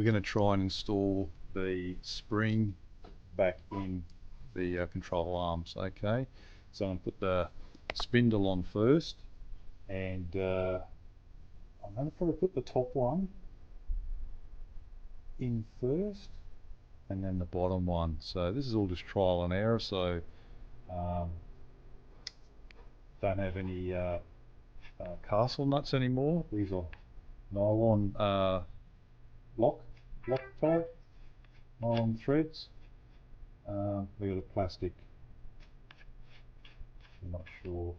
we're going to try and install the spring back in the control arms. Okay, so I'm going to put the spindle on first, and I'm going to probably put the top one in first and then the bottom one. So this is all just trial and error, so don't have any castle nuts anymore. These are nylon lock tie, nylon threads. We got a plastic, I'm not sure.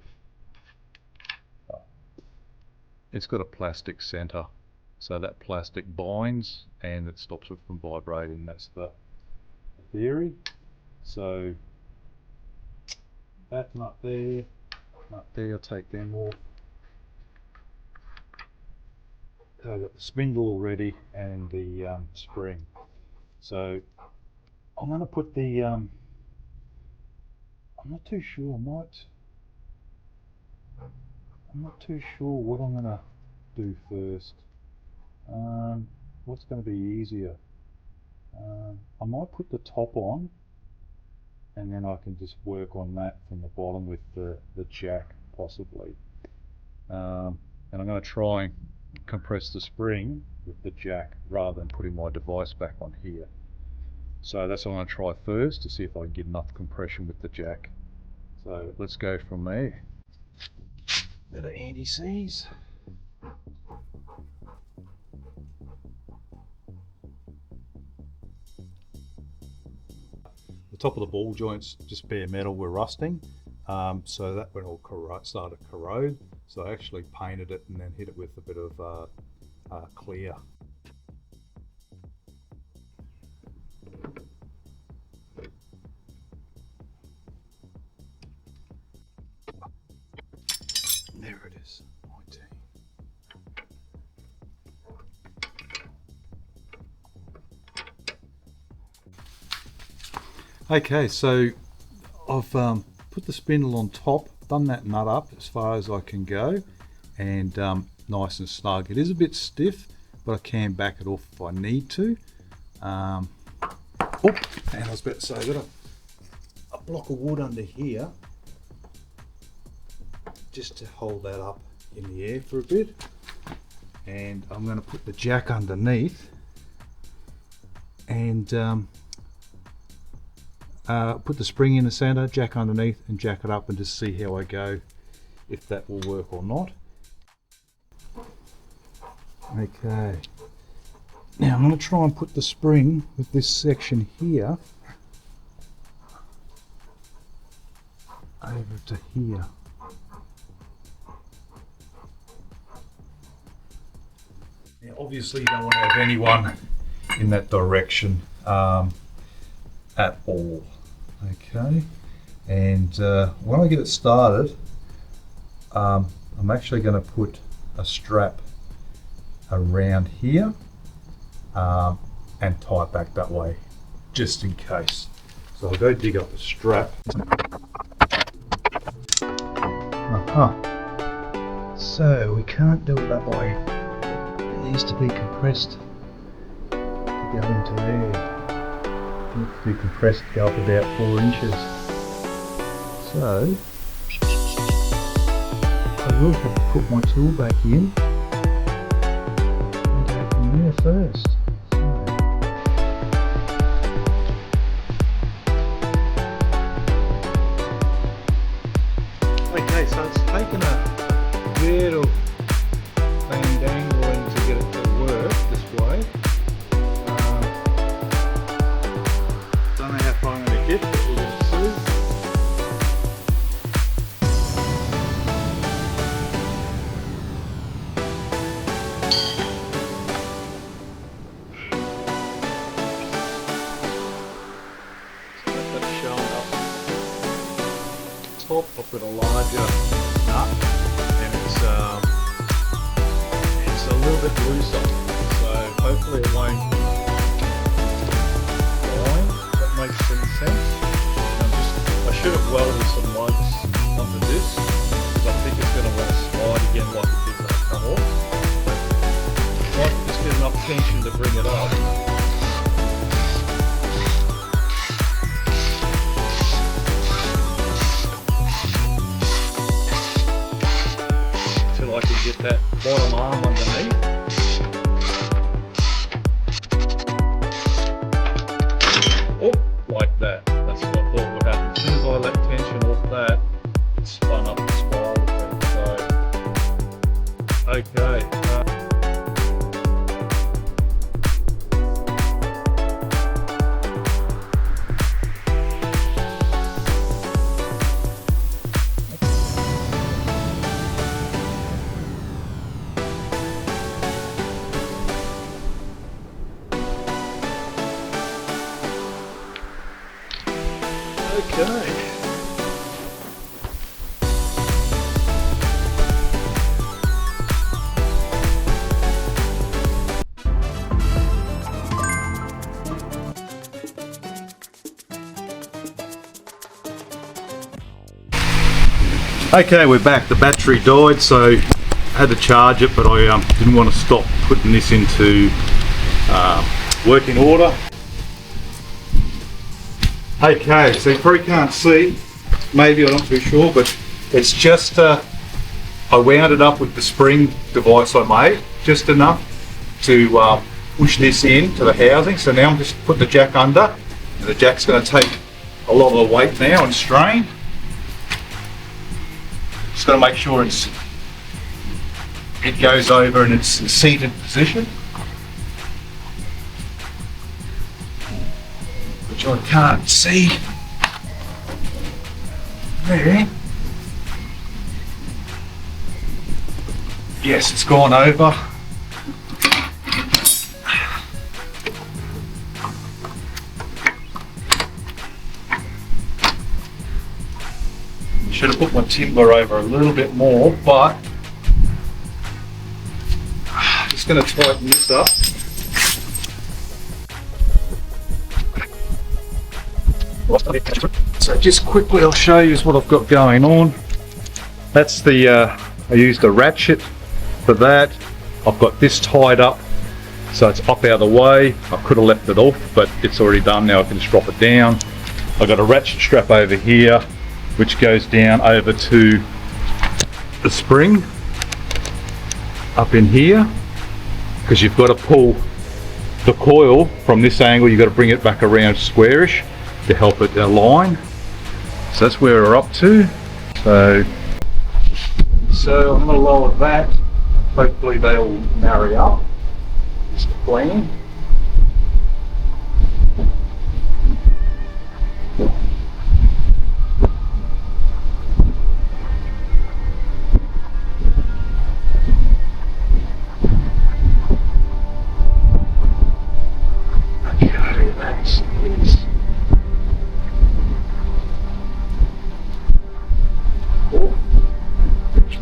It's got a plastic center, so that plastic binds and it stops it from vibrating. That's the theory. So that nut there, I'll take them off. So I've got the spindle already and the spring. So I'm going to put the, I'm not too sure, I'm not too sure what I'm going to do first. What's going to be easier? I might put the top on and then I can just work on that from the bottom with the jack possibly. And I'm going to try and compress the spring with the jack rather than putting my device back on here. So that's what I'm going to try first to see if I can get enough compression with the jack. So let's go from there. Bit of anti-seize. The top of the ball joints, just bare metal, were rusting, so that went all started to corrode. So I actually painted it and then hit it with a bit of clear. There it is, 19. Okay, so I've put the spindle on top, done that nut up as far as I can go, and nice and snug. It is a bit stiff, but I can back it off if I need to. And I was about to say, I've got a block of wood under here, just to hold that up in the air for a bit. And I'm going to put the jack underneath and put the spring in the center, jack underneath, and jack it up and just see how I go, if that will work or not. Okay, now I'm going to try and put the spring with this section here over to here. Now obviously you don't want to have anyone in that direction at all. Okay, and when I get it started, I'm actually going to put a strap around here and tie it back that way, just in case. So I'll go dig up the strap. So we can't do it that way. It needs to be compressed to go into there. It needs to be compressed to go up about 4 inches. So I will have to put my tool back in and go from there first. Okay, so it's taken a bit of dangling to get it to work this way. Don't know how far I'm going to get, but we're going to see. I've got a larger nut and it's a little bit looser, so hopefully it won't line. That makes some sense. I should have welded some lugs onto this because I think it's going to want to slide again like it did when it come off. If I can just get enough tension to bring it up. get that bottom arm underneath. Oh, like that. That's what I thought would happen. As soon as I let tension off that, it spun up the spiral thing. So, okay. Okay. Okay, we're back. The battery died, so I had to charge it, but I didn't want to stop putting this into working order. Okay, so you probably can't see, maybe, I'm not too sure, but it's just, I wound it up with the spring device I made, just enough to push this in to the housing. So now I'm just putting the jack under, and the jack's going to take a lot of the weight now and strain. Just got to make sure it goes over in its seated position, which I can't see there. Yes, it's gone over. Should have put my timber over a little bit more, but I'm just going to tighten this up. So just quickly I'll show you what I've got going on. That's the, I used a ratchet for that. I've got this tied up so it's up out of the way. I could have left it off, but it's already done now. I can just drop it down. I've got a ratchet strap over here which goes down over to the spring up in here, because you've got to pull the coil from this angle. You've got to bring it back around squarish to help it align. So that's where we're up to. So I'm going to lower that. Hopefully they'll marry up. That's the plan.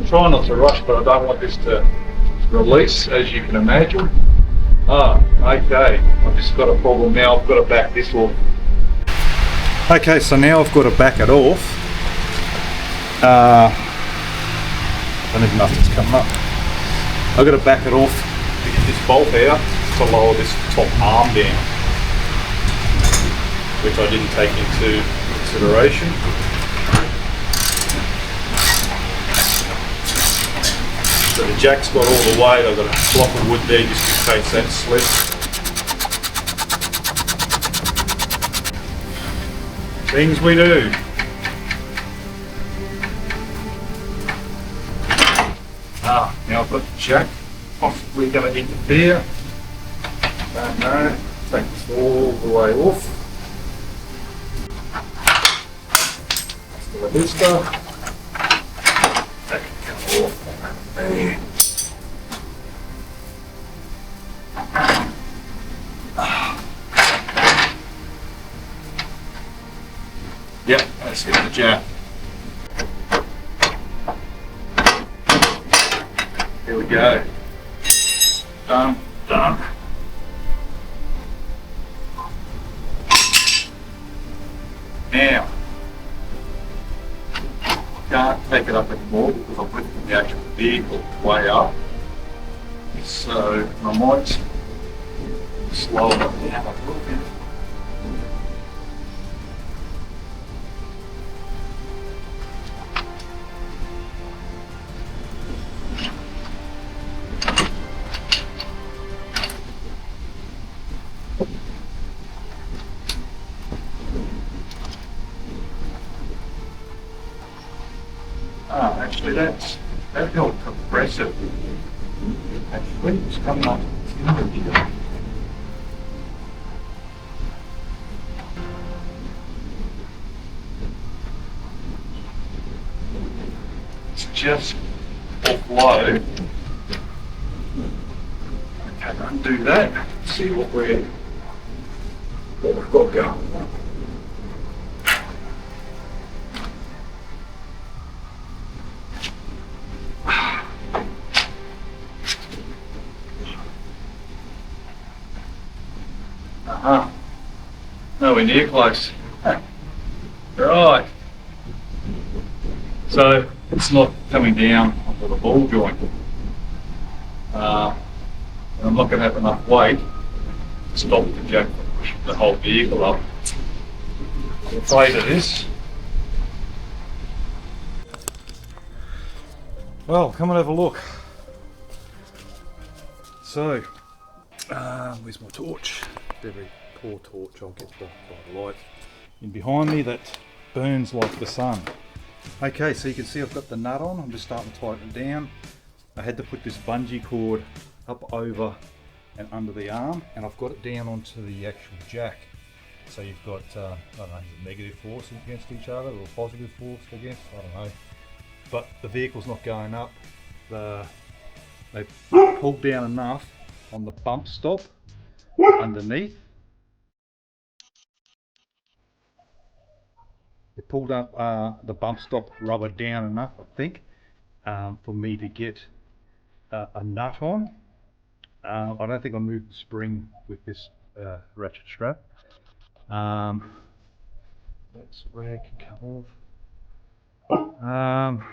Try not to rush, but I don't want this to release, as you can imagine. Okay, I've just got a problem now. I've got to back this off. Okay, so now I've got to back it off. I don't even know if it's coming up. I've got to back it off to get this bolt out to lower this top arm down, which I didn't take into consideration. So the jack's got all the weight. I've got a block of wood there just in case that slips. Things we do. Now I've got the jack possibly going to interfere. Don't know. Take this all the way off. Let's do this stuff. Take it off. There. Yep, let's get the jack. Here we go. Done. Now, can't take it up anymore because I'm lifting the actual vehicle way up. So I might slow it down a little bit. So that felt progressive. Actually, it's coming up in here. It's just off low. Okay, undo that. See what we've got going. Nowhere near close. Right. So it's not coming down onto the ball joint. And I'm not going to have enough weight to stop the jack from pushing the whole vehicle up. I'm afraid of this. Well, come and have a look. So, where's my torch? Very poor torch, I'll get blocked by the light in behind me that burns like the sun. Okay, so you can see I've got the nut on. I'm just starting to tighten it down. I had to put this bungee cord up over and under the arm, and I've got it down onto the actual jack. So you've got, I don't know, negative force against each other or positive force against, I don't know. But the vehicle's not going up. They pulled down enough on the bump stop underneath. They pulled up the bump stop rubber down enough, I think, for me to get a nut on. I don't think I moved the spring with this ratchet strap. That's rag can come off.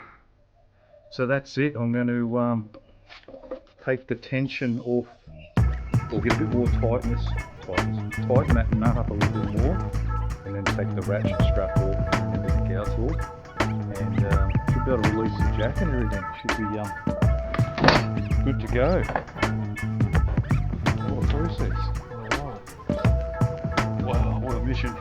So that's it. I'm going to take the tension off, or get a bit more tightness, tighten that nut up a little bit more, and then take the ratchet strap off and everything else off, and should be able to release the jack and everything. Should be good to go. What a process. Alright. Wow, what a mission.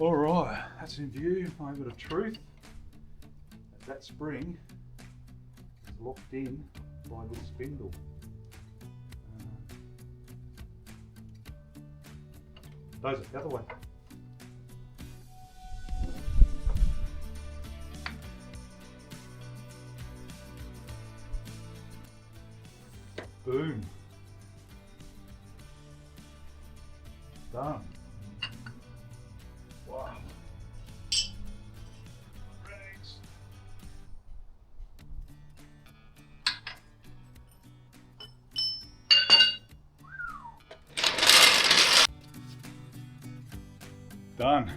Alright, that's in view. Moment of truth. That spring is locked in by a little spindle. Those are the other way. Boom. Done. Wow. Rags. Done.